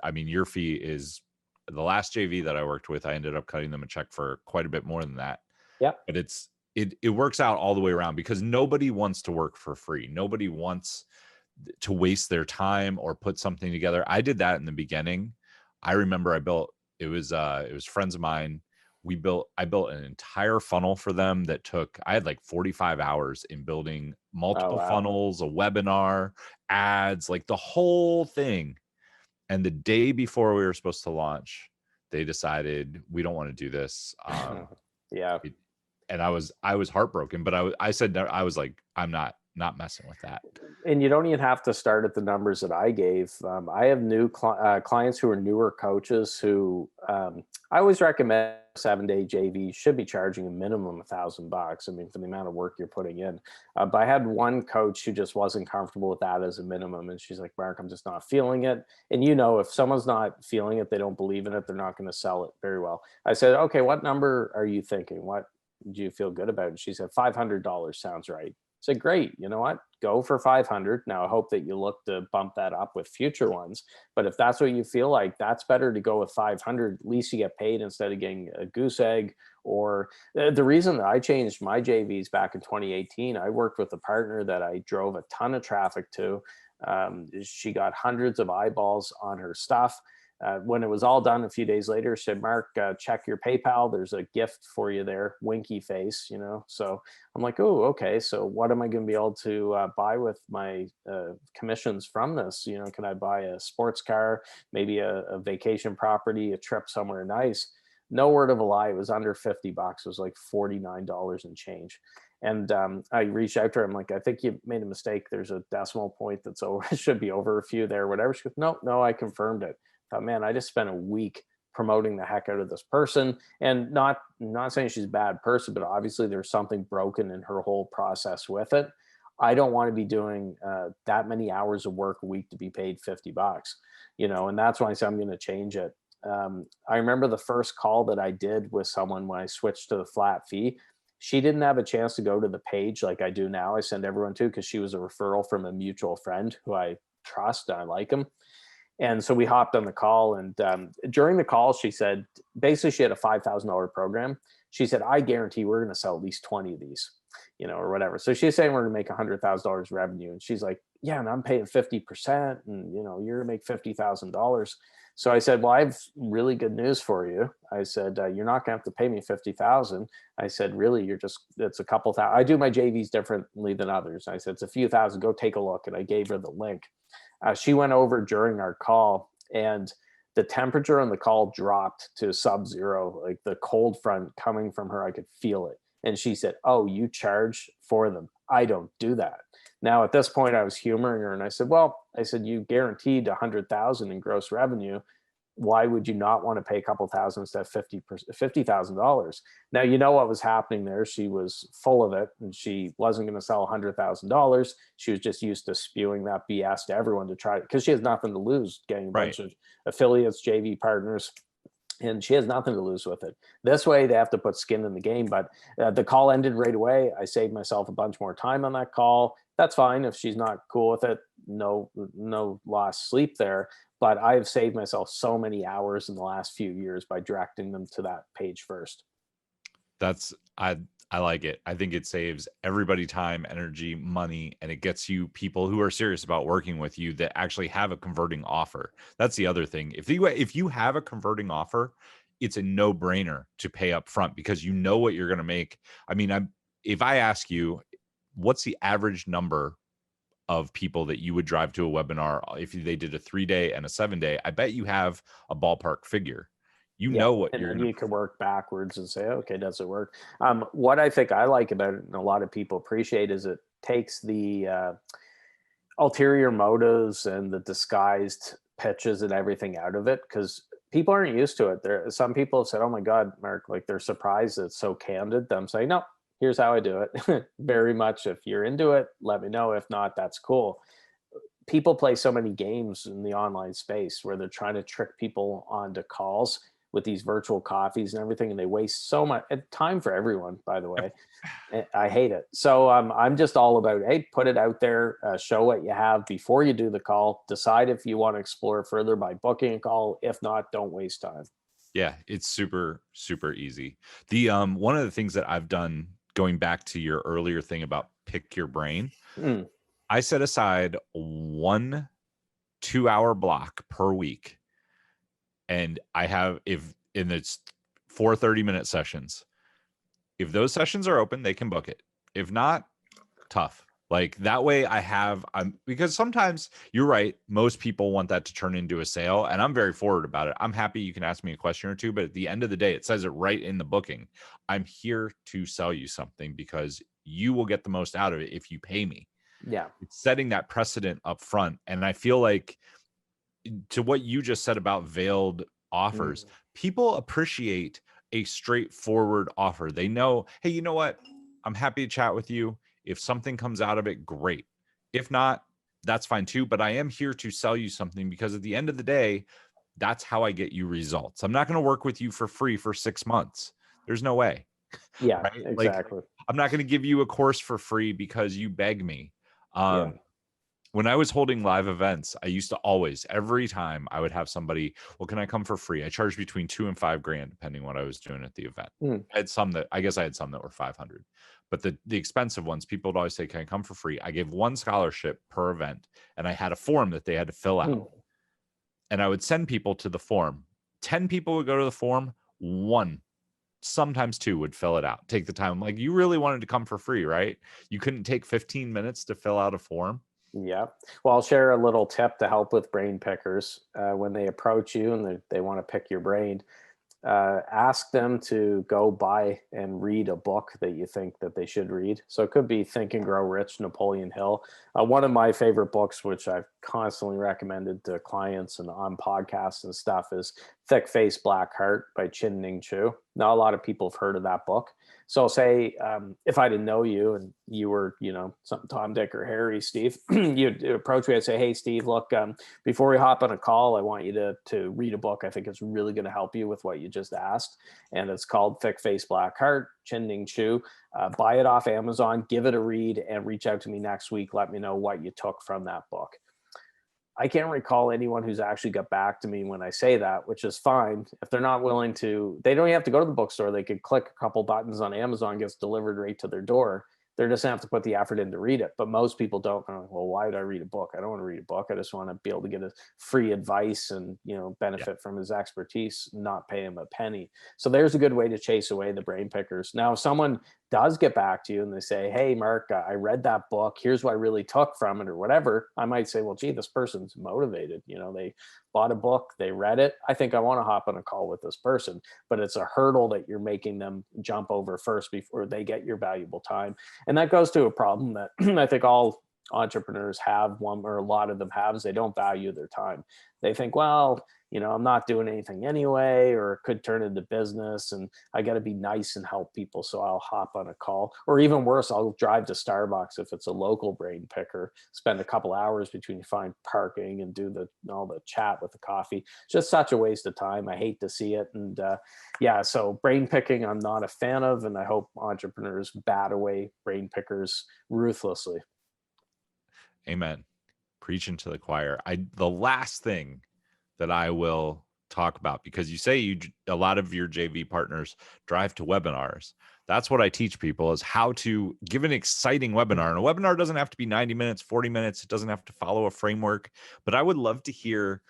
I mean, your fee is the last JV that I worked with. I ended up cutting them a check for quite a bit more than that. Yep. But it works out all the way around, because nobody wants to work for free. Nobody wants to waste their time or put something together. I did that in the beginning. I remember it was friends of mine. I built an entire funnel for them that I had like 45 hours in building Oh, multiple wow. funnels, a webinar, ads, like the whole thing. And the day before we were supposed to launch, they decided we don't want to do this. Yeah. And I was heartbroken, but I said, I was like, I'm not messing with that. And you don't even have to start at the numbers that I gave. I have new clients who are newer coaches who I always recommend 7-day JV should be charging a minimum $1,000. I mean, for the amount of work you're putting in. But I had one coach who just wasn't comfortable with that as a minimum. And she's like, Mark, I'm just not feeling it. And if someone's not feeling it, they don't believe in it, they're not going to sell it very well. I said, okay, what number are you thinking? What do you feel good about? And she said, $500 sounds right. I said, great. You know what? Go for 500. Now, I hope that you look to bump that up with future ones. But if that's what you feel like, that's better to go with 500. At least you get paid instead of getting a goose egg. Or the reason that I changed my JVs back in 2018, I worked with a partner that I drove a ton of traffic to. She got hundreds of eyeballs on her stuff. When it was all done a few days later, she said, Mark, check your PayPal. There's a gift for you there, winky face, So I'm like, oh, okay. So what am I going to be able to buy with my commissions from this? Can I buy a sports car, maybe a vacation property, a trip somewhere nice? No word of a lie. It was under $50. It was like $49 and change. And I reached out to her. I'm like, I think you made a mistake. There's a decimal point that's over. It should be over a few there, whatever. She goes, no, I confirmed it. Thought, man, I just spent a week promoting the heck out of this person, and not saying she's a bad person, but obviously there's something broken in her whole process with it. I don't want to be doing that many hours of work a week to be paid $50, and that's why I said I'm going to change it. I remember the first call that I did with someone when I switched to the flat fee. She didn't have a chance to go to the page like I do now. I send everyone to, because she was a referral from a mutual friend who I trust and I like him. And so we hopped on the call, and during the call, she said, basically she had a $5,000 program. She said, I guarantee we're going to sell at least 20 of these, or whatever. So she's saying we're going to make $100,000 revenue. And she's like, yeah, and I'm paying 50%, and you're going to make $50,000. So I said, well, I have really good news for you. I said, you're not going to have to pay me 50,000. I said, really, it's a couple thousand. I do my JVs differently than others. I said, it's a few thousand, go take a look. And I gave her the link. She went over during our call, and the temperature on the call dropped to sub-zero, like the cold front coming from her. I could feel it. And she said, oh, you charge for them? I don't do that. Now, at this point, I was humoring her, and I said, you guaranteed 100,000 in gross revenue. Why would you not want to pay a couple thousand instead of $50,000? Now, what was happening there. She was full of it, and she wasn't going to sell $100,000. She was just used to spewing that BS to everyone to try, because she has nothing to lose, getting a bunch of affiliates, JV partners, and she has nothing to lose with it. This way, they have to put skin in the game. But the call ended right away. I saved myself a bunch more time on that call. That's fine if she's not cool with it. No lost sleep there. But I've saved myself so many hours in the last few years by directing them to that page first. I like it. I think it saves everybody time, energy, money, and it gets you people who are serious about working with you that actually have a converting offer. That's the other thing. If you have a converting offer, it's a no-brainer to pay up front, because you know what you're going to make. I mean, if I ask you, what's the average number of people that you would drive to a webinar if they did a 3-day and a 7-day, I bet you have a ballpark figure. Know what and you're then gonna... you can work backwards and say, okay, does it work? What I think I like about it, and a lot of people appreciate, is it takes the ulterior motives and the disguised pitches and everything out of it, because people aren't used to it. Some people have said, oh my God, Mark, like they're surprised it's so candid. I'm saying, no, here's how I do it. Very much, if you're into it, let me know. If not, that's cool. People play so many games in the online space where they're trying to trick people onto calls with these virtual coffees and everything, and they waste so much time for everyone, by the way. I hate it. So I'm just all about, hey, put it out there, show what you have before you do the call, decide if you want to explore further by booking a call. If not, don't waste time. Yeah, it's super, super easy. The one of the things that I've done, going back to your earlier thing about pick your brain, I set aside 1 2-hour block per week. And I have, and it's 4 30-minute sessions. If those sessions are open, they can book it. If not, tough. Like that way because sometimes you're right. Most people want that to turn into a sale, and I'm very forward about it. I'm happy you can ask me a question or two, but at the end of the day, it says it right in the booking. I'm here to sell you something because you will get the most out of it if you pay me. Yeah. It's setting that precedent up front. And I feel like, to what you just said about veiled offers, people appreciate a straightforward offer. They know, hey, you know what? I'm happy to chat with you. If something comes out of it, great. If not, that's fine too. But I am here to sell you something because at the end of the day, that's how I get you results. I'm not going to work with you for free for 6 months. There's no way. Yeah, Right? exactly. Like, I'm not going to give you a course for free because you beg me. Yeah. When I was holding live events, I used to always, every time I would have somebody, well, can I come for free? I charged between $2,000 and $5,000, depending what I was doing at the event. I had some that, I guess I had some that were 500, but the expensive ones, people would always say, can I come for free? I gave 1 scholarship per event, and I had a form that they had to fill out. And I would send people to the form. 10 people would go to the form, 1, sometimes 2 would fill it out, take the time. I'm like, you really wanted to come for free, right? You couldn't take 15 minutes to fill out a form. Yeah. Well, I'll share a little tip to help with brain pickers. When they approach you and they want to pick your brain, ask them to go buy and read a book that you think that they should read. So it could be Think and Grow Rich, Napoleon Hill. One of my favorite books, which I've constantly recommended to clients and on podcasts and stuff, is Thick Face, Black Heart by Chin-Ning Chu. Not a lot of people have heard of that book. So say if I didn't know you and you were, some Tom, Dick, or Harry, Steve, you'd approach me and say, hey, Steve, look, before we hop on a call, I want you to read a book. I think it's really going to help you with what you just asked. And it's called Thick Face, Black Heart, Chin-Ning Chu. Buy it off Amazon, give it a read, and reach out to me next week. Let me know what you took from that book. I can't recall anyone who's actually got back to me when I say that, which is fine. If they're not willing to, they don't have to go to the bookstore. They could click a couple buttons on Amazon, gets delivered right to their door. They're just gonna have to put the effort in to read it. But most people don't. Well, why would I read a book? I don't want to read a book. I just want to be able to get a free advice and benefit from his expertise, not pay him a penny. So there's a good way to chase away the brain pickers. Now, if someone does get back to you and they say, hey, Mark, I read that book. Here's what I really took from it or whatever. I might say, well, gee, this person's motivated. They bought a book, they read it. I think I want to hop on a call with this person, but it's a hurdle that you're making them jump over first before they get your valuable time. And that goes to a problem that I think all entrepreneurs have, one or a lot of them have, is they don't value their time. They think, well, I'm not doing anything anyway, or it could turn into business and I got to be nice and help people. So I'll hop on a call, or even worse, I'll drive to Starbucks if it's a local brain picker, spend a couple hours between find parking and do all the chat with the coffee. Just such a waste of time. I hate to see it. And so brain picking, I'm not a fan of, and I hope entrepreneurs bat away brain pickers ruthlessly. Amen. Preaching to the choir. The last thing that I will talk about, because you say a lot of your JV partners drive to webinars. That's what I teach people, is how to give an exciting webinar. And a webinar doesn't have to be 90 minutes, 40 minutes. It doesn't have to follow a framework. But I would love to hear,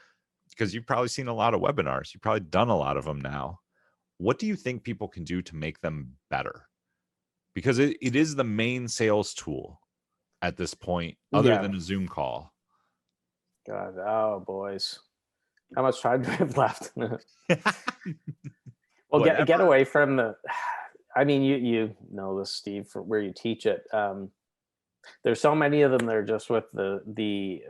because you've probably seen a lot of webinars. You've probably done a lot of them now. What do you think people can do to make them better? Because it is the main sales tool at this point, other than a Zoom call. God, oh, boys. How much time do we have left? Well, get away from the, I mean, you know this, Steve, for where you teach it. There's so many of them that are just with the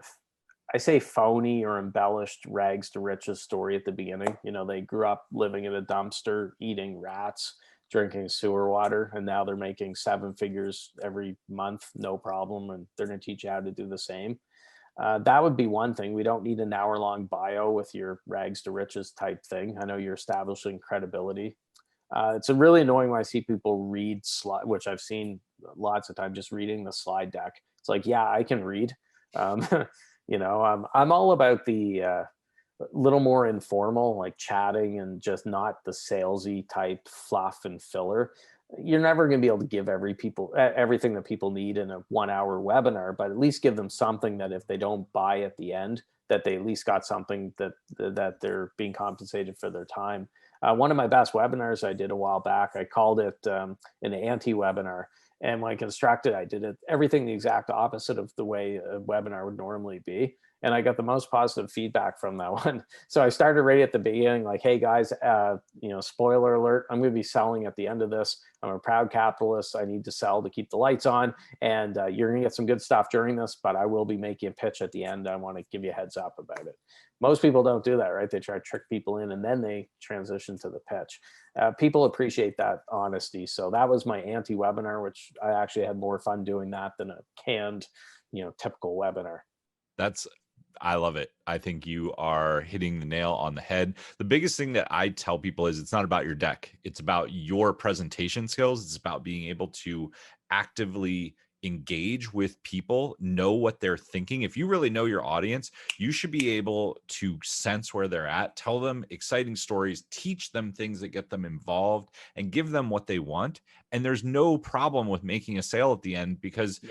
I say phony or embellished rags to riches story at the beginning. They grew up living in a dumpster, eating rats, drinking sewer water, and now they're making 7 figures every month, no problem. And they're going to teach you how to do the same. That would be one thing. We don't need an hour-long bio with your rags to riches type thing. I know you're establishing credibility. It's really annoying when I see people read which I've seen lots of times, just reading the slide deck. It's like, yeah, I can read. I'm all about the little more informal, like chatting and just not the salesy type fluff and filler. you're never going to be able to give everything that people need in a 1 hour webinar, but at least give them something that if they don't buy at the end, that they at least got something that they're being compensated for their time. One of my best webinars I did a while back, I called it an anti-webinar. And when I constructed, I did everything the exact opposite of the way a webinar would normally be. And I got the most positive feedback from that one. So I started right at the beginning, like, hey guys, spoiler alert, I'm going to be selling at the end of this. I'm a proud capitalist. I need to sell to keep the lights on. And you're going to get some good stuff during this, but I will be making a pitch at the end. I want to give you a heads up about it. Most people don't do that, right? They try to trick people in and then they transition to the pitch. People appreciate that honesty. So that was my anti-webinar, which I actually had more fun doing that than a canned, typical webinar. I love it. I think you are hitting the nail on the head. The biggest thing that I tell people is it's not about your deck. It's about your presentation skills. It's about being able to actively engage with people, know what they're thinking. If you really know your audience, you should be able to sense where they're at, tell them exciting stories, teach them things that get them involved, and give them what they want. And there's no problem with making a sale at the end because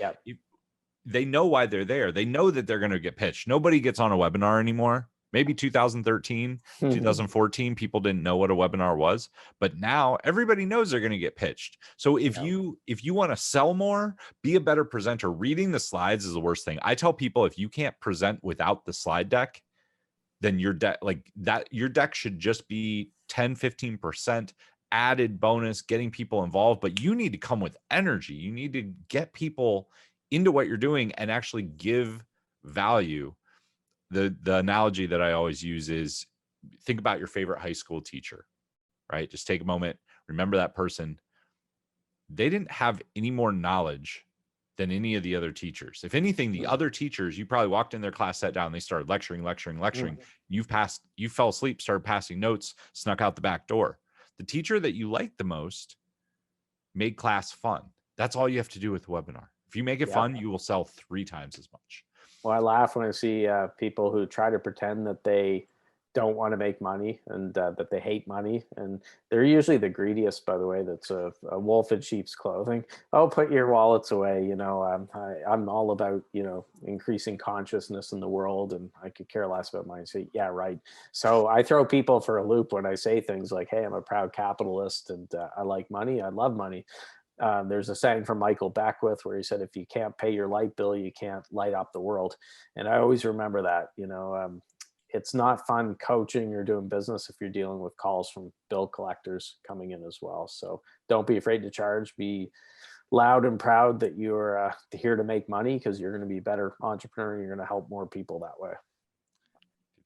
they know why they're there. They know that they're going to get pitched. Nobody gets on a webinar anymore. Maybe 2013, 2014, people didn't know what a webinar was, but now everybody knows they're going to get pitched. So if you want to sell more, be a better presenter. Reading the slides is the worst thing. I tell people, if you can't present without the slide deck, then your deck should just be 10, 15% added bonus, getting people involved, but you need to come with energy. You need to get people into what you're doing and actually give value. The analogy that I always use is think about your favorite high school teacher, right? Just take a moment, remember that person. They didn't have any more knowledge than any of the other teachers. If anything, the other teachers, you probably walked in their class, sat down, they started lecturing. You fell asleep, started passing notes, snuck out the back door. The teacher that you liked the most made class fun. That's all you have to do with the webinar. If you make it fun, you will sell 3 times as much. Well, I laugh when I see people who try to pretend that they don't want to make money and that they hate money. And they're usually the greediest, by the way. That's a wolf in sheep's clothing. Oh, put your wallets away. I'm all about, increasing consciousness in the world, and I could care less about money. Say, yeah, right. So I throw people for a loop when I say things like, hey, I'm a proud capitalist and I like money. I love money. There's a saying from Michael Beckwith where he said, if you can't pay your light bill, you can't light up the world. And I always remember that, it's not fun coaching or doing business if you're dealing with calls from bill collectors coming in as well. So don't be afraid to charge. Be loud and proud that you're here to make money, because you're going to be a better entrepreneur and you're going to help more people that way.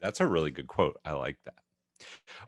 That's a really good quote. I like that.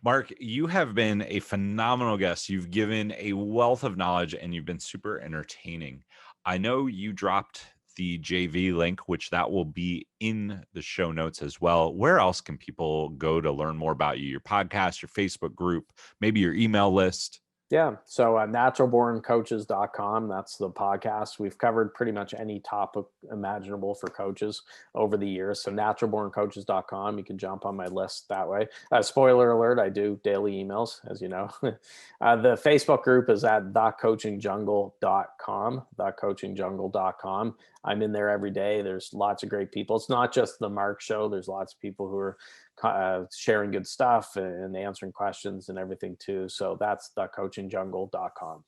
Marc, you have been a phenomenal guest. You've given a wealth of knowledge and you've been super entertaining. I know you dropped the JV link, which that will be in the show notes as well. Where else can people go to learn more about you? Your podcast, your Facebook group, maybe your email list? Yeah. So naturalborncoaches.com. That's the podcast. We've covered pretty much any topic imaginable for coaches over the years. So naturalborncoaches.com. You can jump on my list that way. Spoiler alert, I do daily emails, as you know. The Facebook group is at thecoachingjungle.com, thecoachingjungle.com. I'm in there every day. There's lots of great people. It's not just the Marc show. There's lots of people who are sharing good stuff and answering questions and everything too. So that's thecoachingjungle.com.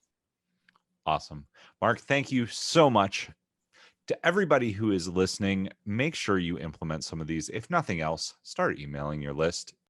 Awesome. Marc, thank you so much. To everybody who is listening, make sure you implement some of these. If nothing else, start emailing your list.